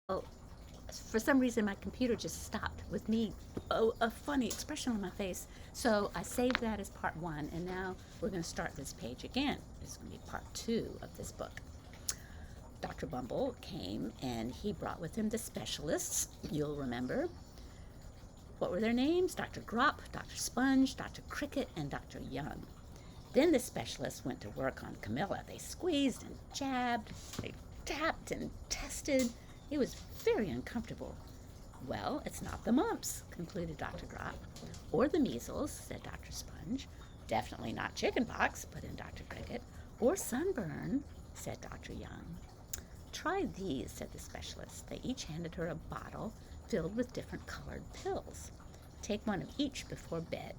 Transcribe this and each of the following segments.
Oh, for some reason, my computer just stopped with me, a funny expression on my face. So I saved that as part one, and now we're going to start this page again. It's going to be part two of this book. Dr. Bumble came and he brought with him the specialists. You'll remember. What were their names? Dr. Grop, Dr. Sponge, Dr. Cricket, and Dr. Young. Then the specialists went to work on Camilla. They squeezed and jabbed, they tapped and tested. It was very uncomfortable. Well, it's not the mumps, concluded Dr. Grop. Or the measles, said Dr. Sponge. Definitely not chickenpox, put in Dr. Cricket. Or sunburn, said Dr. Young. Try these, said the specialist. They each handed her a bottle filled with different colored pills. Take one of each before bed,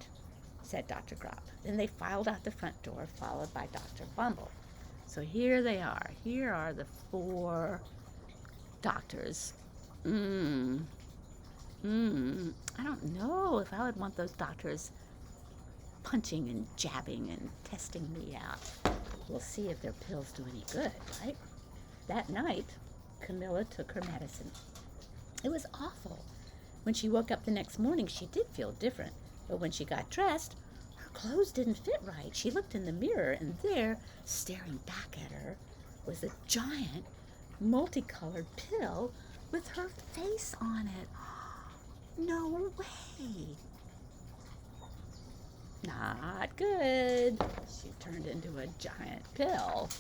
said Dr. Grop. Then they filed out the front door, followed by Dr. Bumble. So here they are. Here are the four doctors. I don't know if I would want those doctors punching and jabbing and testing me out. We'll see if their pills do any good, right? That night, Camilla took her medicine. It was awful. When she woke up the next morning, she did feel different. But when she got dressed, her clothes didn't fit right. She looked in the mirror, and there, staring back at her, was a giant, multicolored pill with her face on it. No way. Not good. She turned into a giant pill.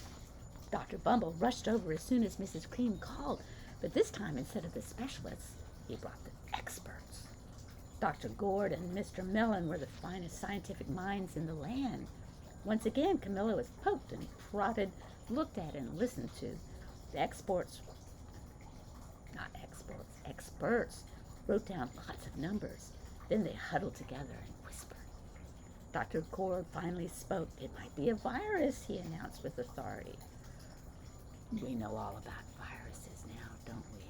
Dr. Bumble rushed over as soon as Mrs. Cream called, but this time, instead of the specialists, he brought the experts. Dr. Gord and Mr. Mellon were the finest scientific minds in the land. Once again, Camilla was poked and prodded, looked at and listened to. The experts wrote down lots of numbers. Then they huddled together and whispered. Dr. Gord finally spoke. It might be a virus, he announced with authority. We know all about viruses now, don't we?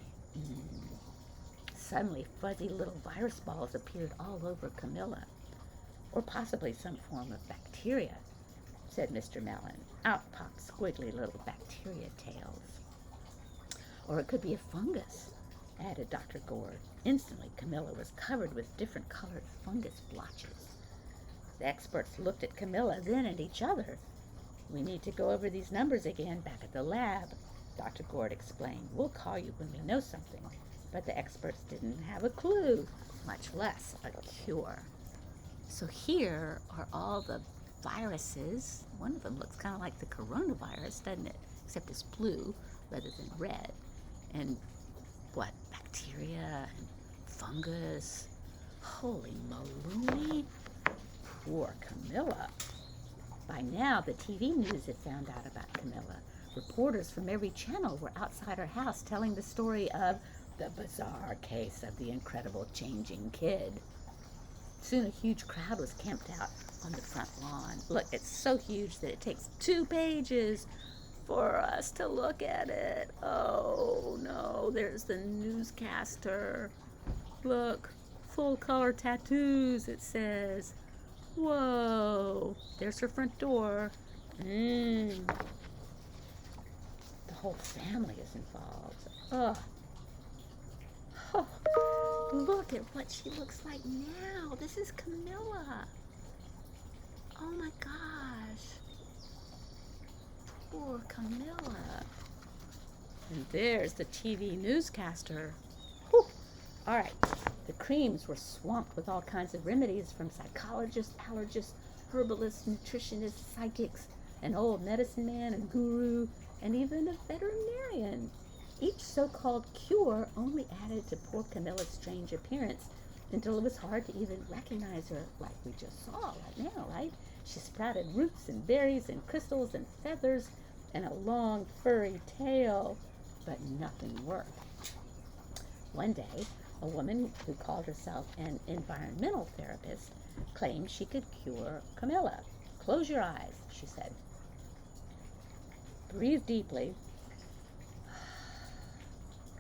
Suddenly, fuzzy little virus balls appeared all over Camilla. Or possibly some form of bacteria, said Mr. Mellon. Out popped squiggly little bacteria tails. Or it could be a fungus, added Dr. Gord. Instantly, Camilla was covered with different colored fungus blotches. The experts looked at Camilla, then at each other. We need to go over these numbers again back at the lab, Dr. Gord explained. We'll call you when we know something. But the experts didn't have a clue, much less a cure. So here are all the viruses. One of them looks kind of like the coronavirus, doesn't it? Except it's blue rather than red. And what? Bacteria and fungus. Holy moly. Poor Camilla. By now, the TV news had found out about Camilla. Reporters from every channel were outside her house telling the story of the bizarre case of the incredible changing kid. Soon a huge crowd was camped out on the front lawn. Look, it's so huge that it takes 2 pages for us to look at it. Oh no, there's the newscaster. Look, full color tattoos, it says. Whoa, there's her front door. The whole family is involved. Ugh. Oh, look at what she looks like now. This is Camilla. Oh my gosh. Poor Camilla. And there's the TV newscaster. Whew. All right. The Creams were swamped with all kinds of remedies from psychologists, allergists, herbalists, nutritionists, psychics, an old medicine man and guru, and even a veterinarian. Each so-called cure only added to poor Camilla's strange appearance until it was hard to even recognize her, like we just saw right now, right? She sprouted roots and berries and crystals and feathers and a long furry tail, but nothing worked. One day, a woman who called herself an environmental therapist claimed she could cure Camilla. Close your eyes, she said. Breathe deeply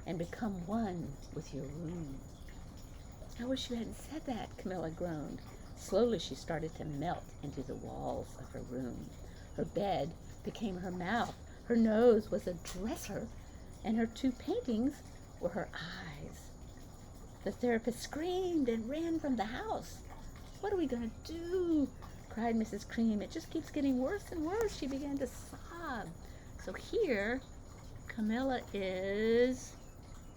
and become one with your room. I wish you hadn't said that, Camilla groaned. Slowly she started to melt into the walls of her room. Her bed became her mouth. Her nose was a dresser, and her 2 paintings were her eyes. The therapist screamed and ran from the house. "What are we going to do?" cried Mrs. Cream. "It just keeps getting worse and worse." She began to sob. So here, Camilla is,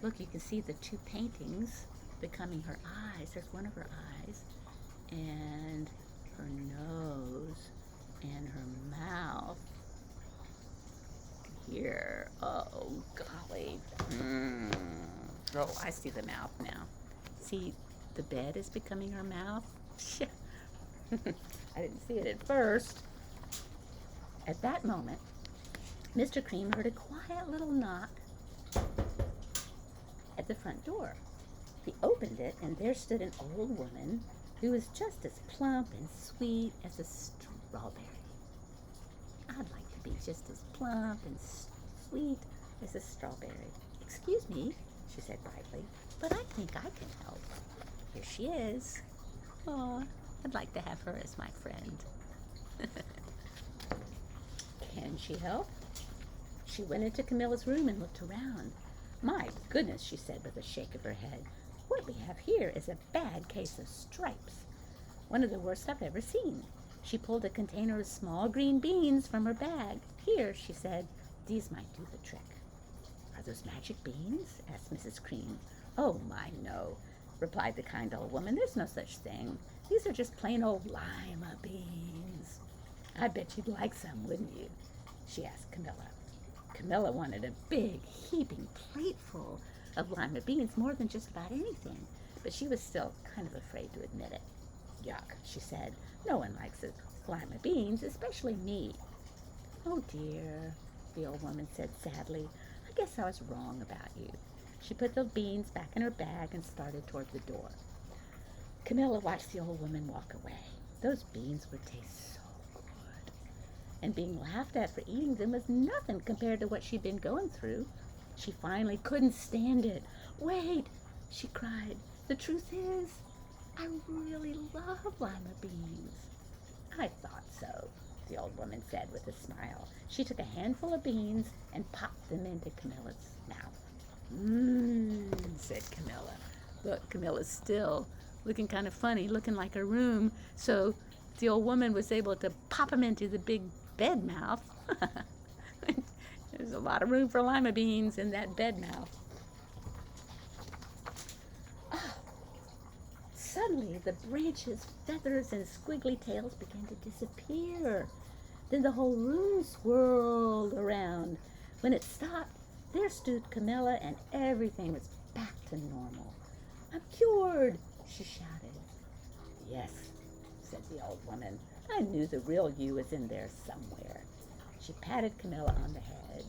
look, you can see the two paintings becoming her eyes. There's one of her eyes, and her nose, and her mouth. Here, oh golly. Oh, I see the mouth now. See, the bed is becoming her mouth. I didn't see it at first. At that moment, Mr. Cream heard a quiet little knock at the front door. He opened it, and there stood an old woman who was just as plump and sweet as a strawberry. I'd like to be just as plump and sweet as a strawberry. "Excuse me," she said brightly, "but I think I can help." Here she is. Oh, I'd like to have her as my friend. Can she help? She went into Camilla's room and looked around. "My goodness," she said with a shake of her head. "What we have here is a bad case of stripes. One of the worst I've ever seen." She pulled a container of small green beans from her bag. "Here," she said, "these might do the trick." "Are those magic beans?" asked Mrs. Cream. "Oh, my, no," replied the kind old woman. "There's no such thing. These are just plain old lima beans." "I bet you'd like some, wouldn't you?" she asked Camilla. Camilla wanted a big, heaping plateful of lima beans more than just about anything, but she was still kind of afraid to admit it. "Yuck," she said. "No one likes lima beans, especially me." "Oh, dear," the old woman said sadly. "I guess I was wrong about you." She put the beans back in her bag and started toward the door. Camilla watched the old woman walk away. Those beans would taste so good, and being laughed at for eating them was nothing compared to what she'd been going through. She finally couldn't stand it. "Wait," she cried. "The truth is, I really love lima beans." "I thought so," the old woman said with a smile. She took a handful of beans and popped them into Camilla's mouth. Said Camilla. Look, Camilla's still looking kind of funny, looking like a room, so the old woman was able to pop them into the big bed mouth. There's a lot of room for lima beans in that bed mouth. Suddenly, the branches, feathers, and squiggly tails began to disappear. Then the whole room swirled around. When it stopped, there stood Camilla, and everything was back to normal. "I'm cured," she shouted. "Yes," said the old woman. "I knew the real you was in there somewhere." She patted Camilla on the head.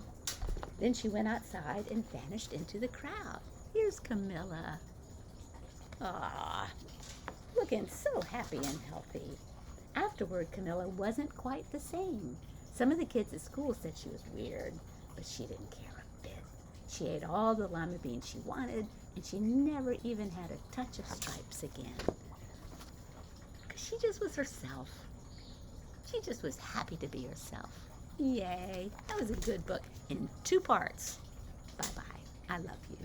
Then she went outside and vanished into the crowd. Here's Camilla. Ah, looking so happy and healthy. Afterward, Camilla wasn't quite the same. Some of the kids at school said she was weird, but she didn't care a bit. She ate all the lima beans she wanted, and she never even had a touch of stripes again. Because she just was herself. She just was happy to be herself. Yay! That was a good book in 2 parts. Bye-bye. I love you.